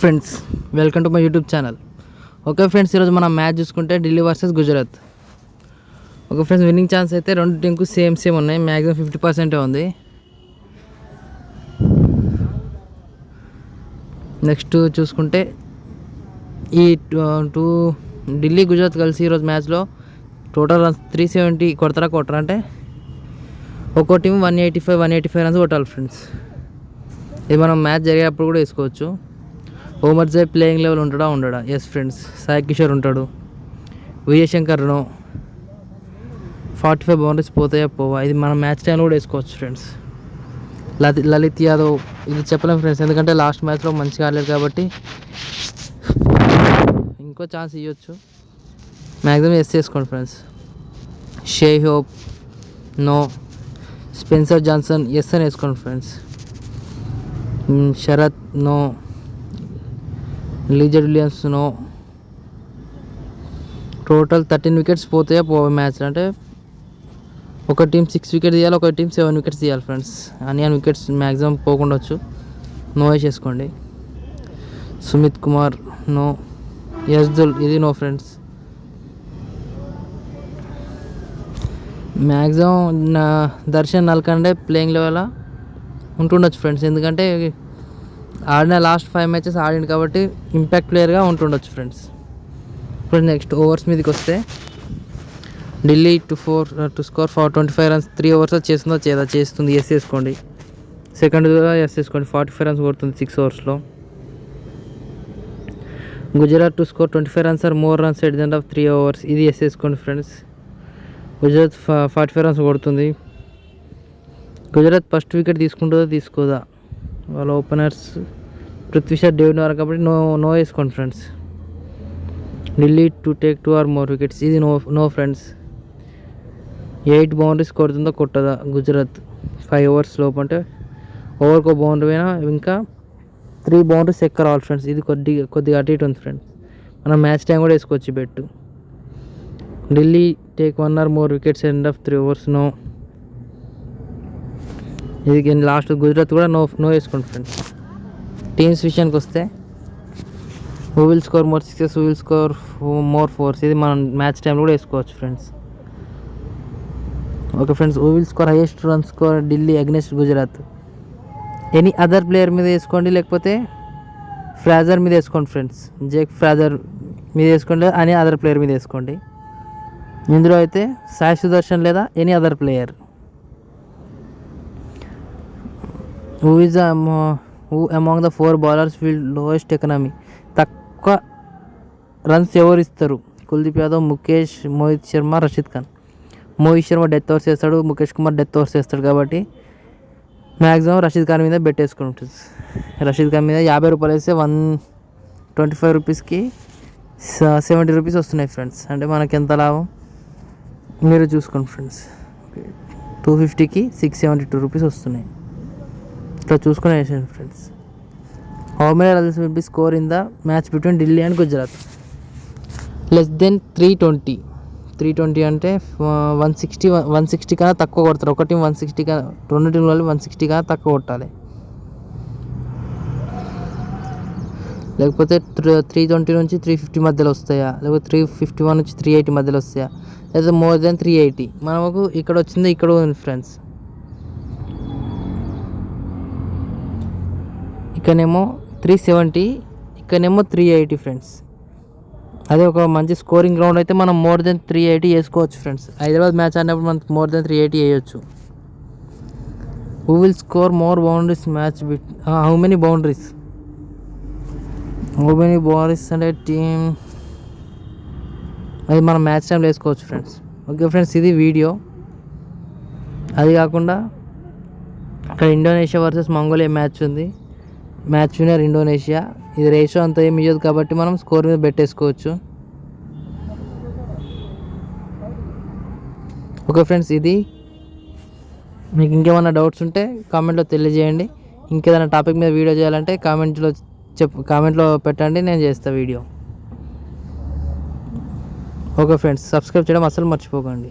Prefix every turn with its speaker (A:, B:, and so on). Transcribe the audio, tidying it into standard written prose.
A: Friends, welcome to my YouTube channel. Okay friends, ఈరోజు మనం match చూసుకుంటే Delhi versus Gujarat. Okay friends, winning chance అయితే రెండు టీంకు సేమ్ ఉన్నాయి. మ్యాక్సిమం 50% ఉంది. నెక్స్ట్ చూసుకుంటే ఈ ఢిల్లీ గుజరాత్ కలిసి ఈరోజు మ్యాచ్లో టోటల్ రన్స్ 370 కొడతారా అంటే ఒక్కో టీం 185 రన్స్ కొట్టాలి ఫ్రెండ్స్. ఇది మనం మ్యాచ్ జరిగేటప్పుడు కూడా వేసుకోవచ్చు. ఓమర్జై playing level ఉండడా? Yes friends, Sai Kishore ఉంటాడు. విజయశంకర్ 45 బౌండరీస్ పోవా? ఇది మనం మ్యాచ్ టైంలో కూడా వేసుకోవచ్చు ఫ్రెండ్స్. లలిత్ యాదవ్ ఇది చెప్పలేము ఫ్రెండ్స్, ఎందుకంటే లాస్ట్ మ్యాచ్లో మంచిగా ఆడలేదు కాబట్టి ఇంకో ఛాన్స్ ఇవ్వచ్చు. మ్యాక్సిమం ఎస్ చేసుకోండి friends. Shai Hope no. Spencer Johnson yes అని వేసుకోండి friends. Sharath no. Lizaad Williams no. Total 13 wickets పోవా మ్యాచ్లో. అంటే ఒక టీం 6 వికెట్స్ తీయాలి, ఒక టీం 7 వికెట్స్ తీయాలి ఫ్రెండ్స్. అన్ని వికెట్స్ మ్యాక్సిమం పోకుండొచ్చు. నో వేసేసుకోండి. సుమిత్ కుమార్ నో. యజ్దుల్ ఇది no friends. Maximum Darshan Nalkande playing eleven ఉంటుండొచ్చు ఫ్రెండ్స్, ఎందుకంటే ఆడిన లాస్ట్ 5 మ్యాచెస్ ఆడింది కాబట్టి ఇంపాక్ట్ ప్లేయర్గా ఉంటుండొచ్చు ఫ్రెండ్స్. ఇప్పుడు నెక్స్ట్ ఓవర్స్ మీదకి వస్తే Delhi to score 25 runs 3 overs చేస్తుంది. ఎస్ వేసుకోండి. సెకండ్ ఎస్ వేసుకోండి. 45 రన్స్ కొడుతుంది 6 ఓవర్స్లో. Gujarat to score 25 runs or more runs at the end of 3 overs. ఇది ఎస్ వేసుకోండి ఫ్రెండ్స్. గుజరాత్ 45 రన్స్ కొడుతుంది. గుజరాత్ ఫస్ట్ వికెట్ తీసుకోదా? వాళ్ళ ఓపెనర్స్ పృథ్వీ షా, డేవిడ్ వార్ కాబట్టి నో వేసుకోండి friends. Delhi to take 2 or more wickets. ఇది no friends. 8 boundaries కొట్టదా Gujarat 5 overs లోపు? అంటే ఓవర్కో బౌండరీ అయినా ఇంకా 3 బౌండరీస్ ఎక్క రావాలి ఫ్రెండ్స్. ఇది కొద్దిగా అటు ఇటు ఉంది ఫ్రెండ్స్. మనం మ్యాచ్ టైం కూడా వేసుకోవచ్చు bet. Delhi take 1 or more wickets end of 3 overs no. ఇది లాస్ట్ గుజరాత్ కూడా నో వేసుకోండి ఫ్రెండ్స్. టీమ్స్ విషయానికి వస్తే who will score more sixes, who will score more fours. ఇది మనం మ్యాచ్ టైంలో కూడా వేసుకోవచ్చు friends. Okay friends, who will score highest run score Delhi against Gujarat. Any other player మీద వేసుకోండి, లేకపోతే ఫ్రాజర్ మీద వేసుకోండి ఫ్రెండ్స్. జేక్ ఫ్రాజర్ మీద వేసుకోండి, అని అదర్ ప్లేయర్ మీద వేసుకోండి. ఇందులో అయితే సాయి సుదర్శన్ లేదా any other player. Who among the 4 bowlers will lowest economy. తక్కువ రన్స్ ఎవరు ఇస్తారు? కుల్దీప్ యాదవ్, ముఖేష్, మోహిత్ శర్మ, రషీద్ ఖాన్. మోహిత్ శర్మ డెత్ ఓవర్స్ చేస్తాడు, ముఖేష్ కుమార్ డెత్ ఓవర్స్ చేస్తాడు కాబట్టి మ్యాక్సిమం రషీద్ ఖాన్ మీద బెట్ వేసుకుంటుంది. రషీద్ ఖాన్ మీద 50 రూపాయలు వేస్తే 125 రూపీస్కి 70 రూపీస్ వస్తున్నాయి ఫ్రెండ్స్. అంటే మనకి ఎంత లాభం మీరు చూసుకోండి ఫ్రెండ్స్. 250కి 672 రూపీస్ వస్తున్నాయి. ఇట్లా చూసుకుని వేసాను friends. How many runs will be score in the match between Delhi and Gujarat? Less than 320 అంటే 160 కన్నా తక్కువ కొడతారు. ఒక టీం 160 కన్నా, రెండు టీంలలో 160 కన్నా తక్కువ కొట్టాలి. లేకపోతే 320 నుంచి 350 మధ్యలో వస్తాయా, లేకపోతే 351 నుంచి 380 మధ్యలో వస్తాయా, లేదా మోర్ దెన్ 380. మనకు ఇక్కడ వచ్చింది, ఇక్కడ ఉంది ఫ్రెండ్స్. ఇక్కడనేమో 370, ఇక్కడనేమో 380 ఫ్రెండ్స్. అదే ఒక మంచి స్కోరింగ్ గ్రౌండ్ అయితే మనం మోర్ దెన్ 380 వేసుకోవచ్చు ఫ్రెండ్స్. హైదరాబాద్ మ్యాచ్ ఆడినప్పుడు మనకు మోర్ దెన్ 380 వేయచ్చు. Who will score more boundaries match how many boundaries అంటే టీమ్, అది మనం మ్యాచ్ టైంలో వేసుకోవచ్చు ఫ్రెండ్స్. ఓకే ఫ్రెండ్స్, ఇది వీడియో. అది కాకుండా అక్కడ ఇండోనేషియా వర్సెస్ మంగోలియా మ్యాచ్ ఉంది. Match winner Indonesia. ఇది రేషియో అంత ఏమి ఇవ్వదు కాబట్టి మనం స్కోర్ మీద పెట్టేసుకోవచ్చు. ఓకే ఫ్రెండ్స్, ఇది మీకు ఇంకేమైనా డౌట్స్ ఉంటే కామెంట్లో తెలియజేయండి. ఇంకేదైనా టాపిక్ మీద వీడియో చేయాలంటే కామెంట్లో పెట్టండి, నేను చేస్తా వీడియో. ఓకే ఫ్రెండ్స్, సబ్స్క్రైబ్ చేయడం అస్సలు మర్చిపోకండి.